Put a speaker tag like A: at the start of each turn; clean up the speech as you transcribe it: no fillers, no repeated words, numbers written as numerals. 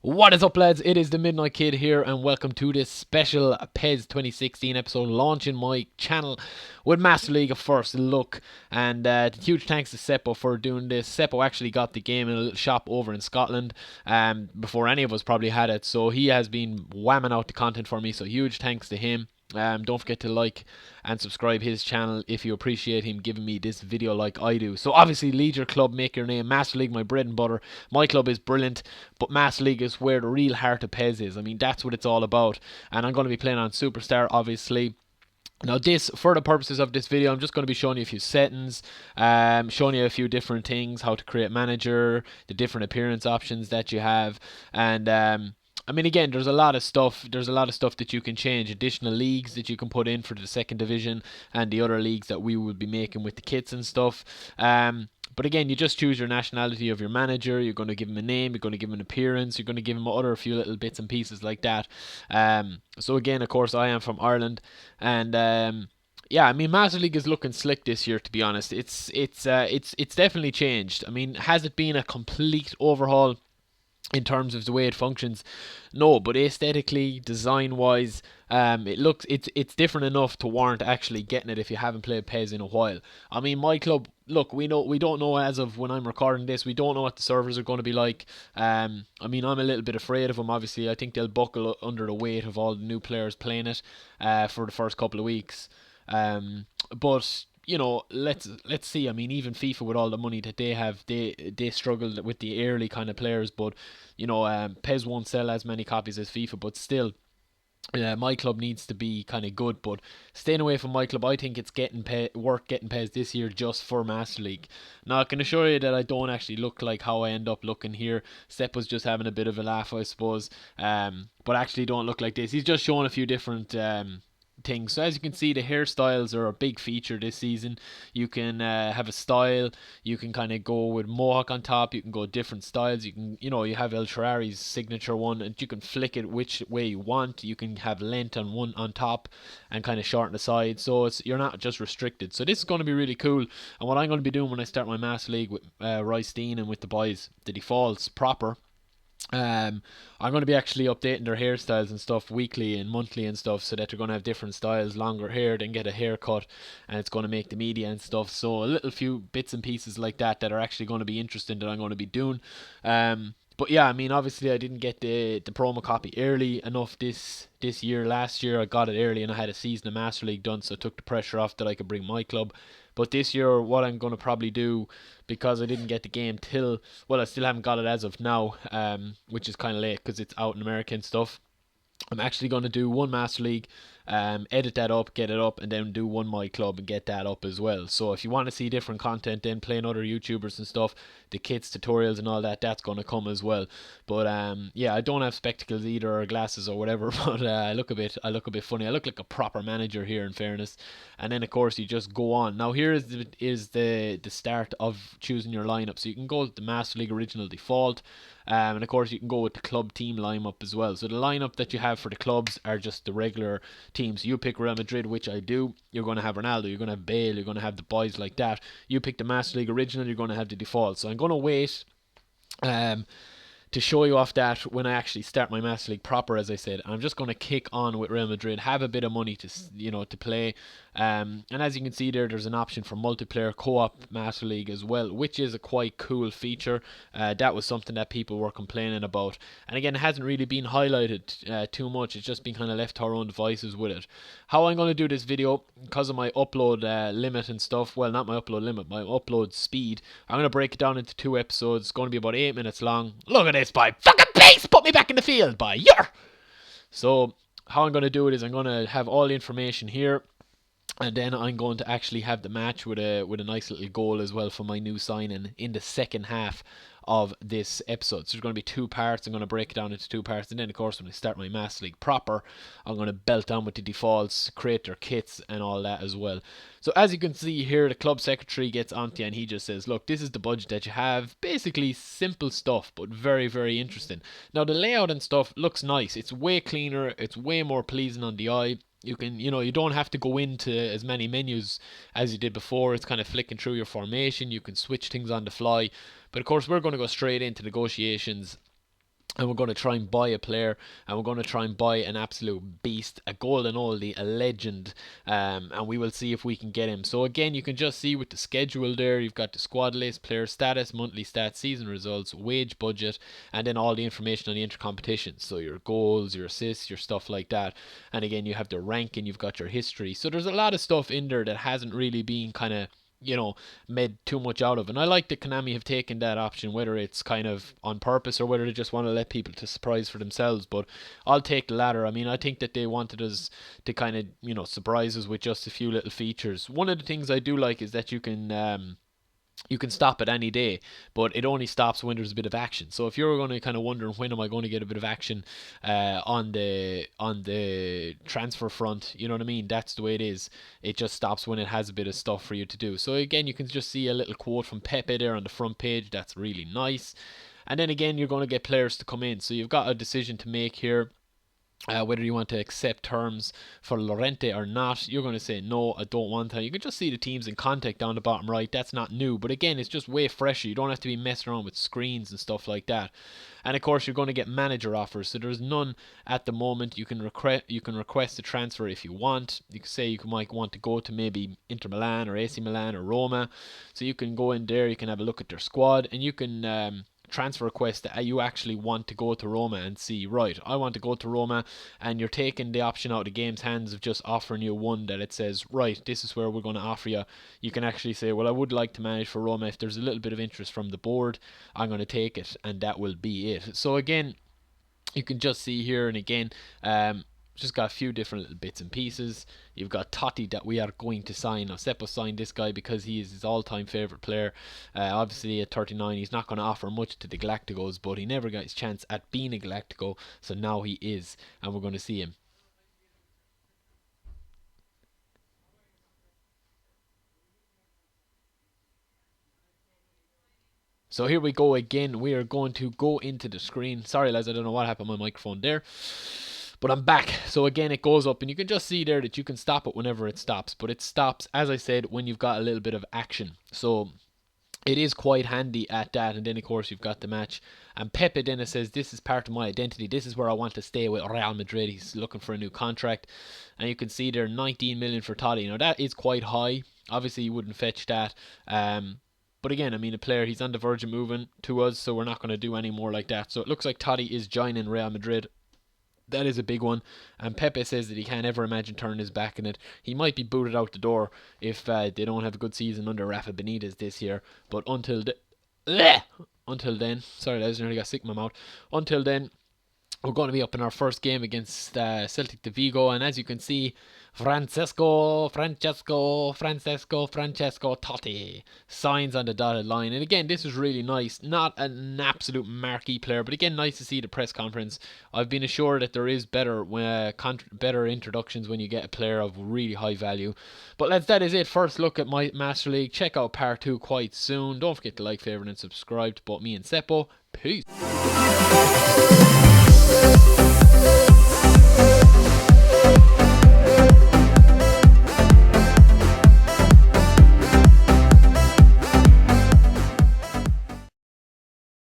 A: What is up, lads? It is the Midnight Kid here, and welcome to this special PES 2016 episode launching my channel with Master League of First Look. And huge thanks to Seppo for doing this. Seppo actually got the game in a little shop over in Scotland before any of us probably had it, so he has been whamming out the content for me, so huge thanks to him. Don't forget to like and subscribe his channel if you appreciate him giving me this video like I do. So obviously, lead your club, make your name. Master League, my bread and butter. myClub is brilliant, but Master League is where the real heart of PES is. I mean, that's what it's all about. And I'm going to be playing on Superstar, obviously. Now this, for the purposes of this video, I'm just going to be showing you a few settings, showing you a few different things, how to create manager, the different appearance options that you have, and I mean, again, there's a lot of stuff. There's a lot of stuff that you can change. Additional leagues that you can put in for the second division and the other leagues that we will be making with the kits and stuff. But again, you just choose your nationality of your manager. You're going to give him a name. You're going to give him an appearance. You're going to give him other few little bits and pieces like that. So again, of course, I am from Ireland, and yeah, I mean, Master League is looking slick this year. To be honest, it's definitely changed. I mean, has it been a complete overhaul in terms of the way it functions? No, but aesthetically, design wise, it's different enough to warrant actually getting it if you haven't played PES in a while. I mean, myClub, look, we don't know as of when I'm recording this, we don't know what the servers are going to be like. I mean, I'm a little bit afraid of them. Obviously, I think they'll buckle under the weight of all the new players playing it for the first couple of weeks. But you know, let's see. I mean, even FIFA, with all the money that they have, they struggled with the early kind of players. But you know, PES won't sell as many copies as FIFA, but still, myClub needs to be kind of good. But staying away from myClub, I think it's worth getting PES this year just for Master League. Now, I can assure you that I don't actually look like how I end up looking here. Sepp was just having a bit of a laugh, I suppose. But actually don't look like this. He's just showing a few different things. So as you can see, the hairstyles are a big feature this season. You can have a style. You can kind of go with mohawk on top. You can go different styles. You have El Sharari's signature one, and you can flick it which way you want. You can have length on one on top and kind of shorten the side, so you're not just restricted. So this is going to be really cool. And what I'm going to be doing when I start my Master League with Roy Steen and with the boys, the defaults proper, I'm going to be actually updating their hairstyles and stuff weekly and monthly and stuff, so that they're going to have different styles, longer hair, then get a haircut, and it's going to make the media and stuff. So a little few bits and pieces like that are actually going to be interesting that I'm going to be doing. But yeah, I mean, obviously I didn't get the promo copy early enough this year. Last year I got it early and I had a season of Master League done, so it took the pressure off that I could bring myClub. But this year, what I'm going to probably do, because I didn't get the game till, well, I still haven't got it as of now, which is kind of late because it's out in America and stuff. I'm actually going to do one Master League, edit that up, get it up, and then do one myClub and get that up as well. So if you want to see different content, then playing other YouTubers and stuff, the kits, tutorials and all that, that's going to come as well. But yeah, I don't have spectacles either, or glasses or whatever, but I look a bit funny. I look like a proper manager here, in fairness. And then of course you just go on. Now here is the start of choosing your lineup. So you can go with the Master League original default. And of course you can go with the club team lineup as well. So the lineup that you have for the clubs are just the regular teams. You pick Real Madrid, which I do. You're going to have Ronaldo, you're going to have Bale, you're going to have the boys like that. You pick the Master League original, you're going to have the default. So I'm going to wait to show you off that when I actually start my Master League proper, as I said. I'm just going to kick on with Real Madrid, have a bit of money to play, and as you can see there's an option for multiplayer co-op Master League as well, which is a quite cool feature. That was something that people were complaining about, and again, it hasn't really been highlighted too much. It's just been kind of left to our own devices with it. How I'm going to do this video, because of my upload limit and stuff, well, not my upload limit, my upload speed, I'm going to break it down into 2 episodes. It's going to be about 8 minutes long. Look at this, boy. Fucking pace! Put me back in the field, boy. So how I'm going to do it is I'm going to have all the information here. And then I'm going to actually have the match with a nice little goal as well for my new signing in the second half of this episode. So there's going to be two parts. I'm going to break it down into two parts, and then of course when I start my Master League proper, I'm going to belt on with the defaults, create their kits and all that as well. So as you can see here, the club secretary gets onto you and he just says, look, this is the budget that you have. Basically simple stuff, but very, very interesting. Now the layout and stuff looks nice. It's way cleaner. It's way more pleasing on the eye. You can, you don't have to go into as many menus as you did before. It's kind of flicking through your formation. You can switch things on the fly. But of course, we're going to go straight into negotiations, and we're going to try and buy a player, and we're going to try and buy an absolute beast, a golden oldie, a legend, and we will see if we can get him. So again, you can just see with the schedule there, you've got the squad list, player status, monthly stats, season results, wage budget, and then all the information on the inter-competitions, so your goals, your assists, your stuff like that. And again, you have the ranking, you've got your history. So there's a lot of stuff in there that hasn't really been kind of made too much out of. And I like that Konami have taken that option, whether it's kind of on purpose or whether they just want to let people to surprise for themselves. But I'll take the latter. I mean, I think that they wanted us to kind of, surprise us with just a few little features. One of the things I do like is that you can stop it any day, but it only stops when there's a bit of action. So if you're going to kind of wondering when am I going to get a bit of action on the transfer front, you know what I mean? That's the way it is. It just stops when it has a bit of stuff for you to do. So again, you can just see a little quote from Pepe there on the front page. That's really nice. And then again, you're going to get players to come in. So you've got a decision to make here. Whether you want to accept terms for Lorente or not. You're going to say, no, I don't want to. You can just see the teams in contact down the bottom right. That's not new. But again, it's just way fresher. You don't have to be messing around with screens and stuff like that. And of course, you're going to get manager offers. So there's none at the moment. You can request a transfer if you want. You can say you might want to go to maybe Inter Milan or AC Milan or Roma. So you can go in there. You can have a look at their squad. And you can transfer request that you actually want to go to Roma and see, right, I want to go to Roma, and you're taking the option out of the game's hands of just offering you one that it says, right, this is where we're going to offer you. You can actually say, well, I would like to manage for Roma. If there's a little bit of interest from the board, I'm going to take it, and that will be it. So again, you can just see here, and again, just got a few different little bits and pieces. You've got Totti that we are going to sign. Now, Seppo signed this guy because he is his all-time favourite player. Obviously, at 39, he's not going to offer much to the Galacticos, but he never got his chance at being a Galactico, so now he is, and we're going to see him. So here we go again. We are going to go into the screen. Sorry, lads, I don't know what happened to my microphone there. But I'm back. So again, it goes up, and you can just see there that you can stop it whenever it stops. But it stops, as I said, when you've got a little bit of action. So it is quite handy at that. And then, of course, you've got the match. And Pepe then it says, this is part of my identity. This is where I want to stay with Real Madrid. He's looking for a new contract. And you can see there, 19 million for Totti. Now, that is quite high. Obviously, you wouldn't fetch that. But again, I mean, a player, he's on the verge of moving to us, so we're not going to do any more like that. So it looks like Totti is joining Real Madrid. That is a big one. And Pepe says that he can't ever imagine turning his back on it. He might be booted out the door if they don't have a good season under Rafa Benitez this year. But until then, sorry, I nearly got sick in my mouth. Until then, we're going to be up in our first game against Celtic de Vigo, and as you can see, Francesco Totti signs on the dotted line. And again, this is really nice. Not an absolute marquee player, but again, nice to see the press conference. I've been assured that there is better introductions when you get a player of really high value. But lads, that is it. First look at my Master League. Check out part 2 quite soon. Don't forget to like, favourite, and subscribe to both me and Seppo. Peace.